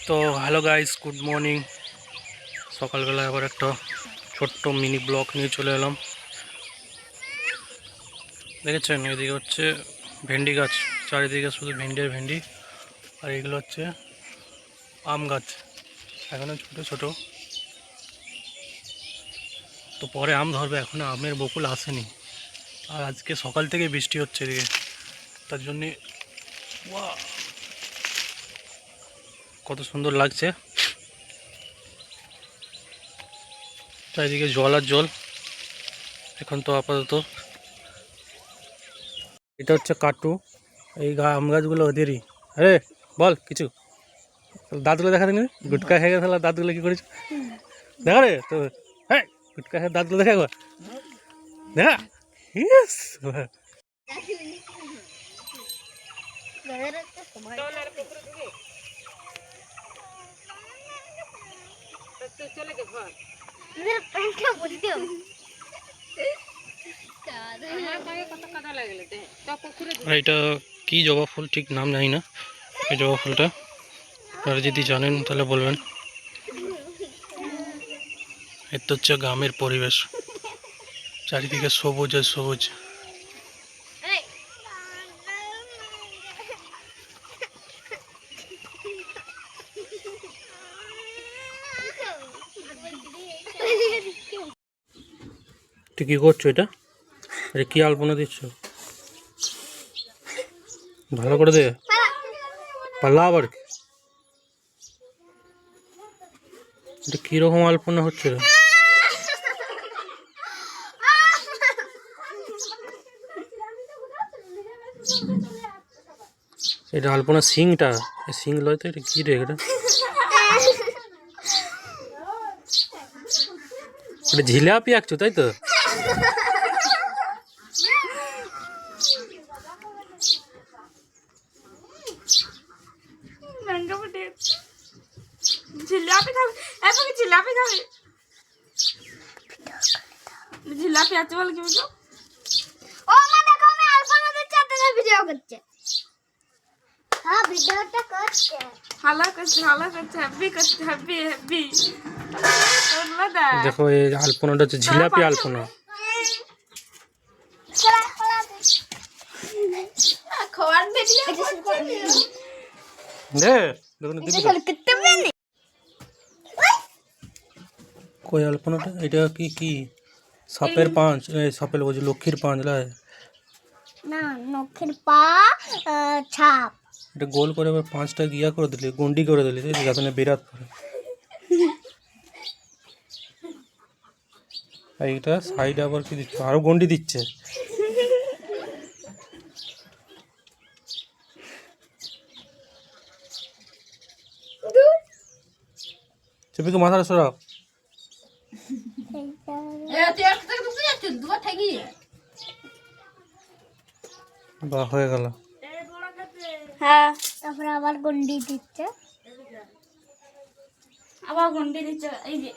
তো hello guys, good morning. সকালবেলা আবার একটা ছোট্ট মিনি ব্লগ নিয়ে চলে এলাম। দেখেছেন, এদিকে হচ্ছে ভেন্ডি গাছ, চারিদিকে শুধু ভেন্ডি আর ভেন্ডি। আর এগুলো হচ্ছে আম গাছ, এখনো ছোট ছোট। তো পরে আম ধরবে, এখনো আমের বকুল আসেনি। আর আজকে সকাল থেকে বৃষ্টি হচ্ছে এদিকে, তার জন্যে কত সুন্দর লাগছে। চারিদিকে জল আর জল। এখন তো আপাতত এটা হচ্ছে কাটু, এই আম গাছগুলো ওদেরই। আরে বল কিছু, দাঁতগুলো দেখা দিনি, গুটকা খেয়ে গেছে, দাঁতগুলো কি করেছে দেখা রে তো। হ্যাঁ, গুটকা খেয়ে দাঁতগুলো দেখা একবার দেখা। ইয়েস, এটা কি জবা ফুল ঠিক নাম জানি না। এই জবা ফুলটা আপনারা যদি জানেন তাহলে বলবেন। এটা হচ্ছে গ্রামের পরিবেশ, চারিদিকে সবুজ আর সবুজ। তুই কি করছো এটা? আরে কি আলপনা দিচ্ছ? ভালো করে দে, পাল্লা আবার কি? এটা কিরকম আলপনা হচ্ছে? এটা আলপনা সিংটা, সিং লয় তো, এটা কি রে? এটা ঝিলাপি আঁকছো তাই তো? জিলাপি খাবে, এখন জিলাপি খাবে। জিলাপি আছে বলে কি বুঝো? ও মা দেখো, আমি আলপনা দিচ্ছি আর তুমি ভিডিও করছে। হ্যাঁ, ভিডিওটা করছে। হালা করছে, হালা করছে, হ্যাপি করছে, হ্যাপি হ্যাপি। দেখো এই আলপনাটা হচ্ছে ঝিলাপি আলপনা। খাওয়ার ভিডিও দে দেখুন দিবি তো। কই আলপনাটা? এটা কি কি সাপের পাঁচ? সাপের বলছি, লক্ষ্মীর পাঁচ লাই না, নখের পা ছাপ। এটা গোল করে আবার পাঁচটা গিয়া করে দিলি, গন্ডি করে দিলি, যাতে না বিরাট পড়ে। এইটা সাইডে আবার কি দিচ্ছে? আরো গন্ডি দিচ্ছে। চেপে মাথাটা সরাও। বাহ, হয়ে গেল। হ্যাঁ, তারপরে আবার গন্ডি দিচ্ছে, আবার গন্ডি দিচ্ছে। এই যে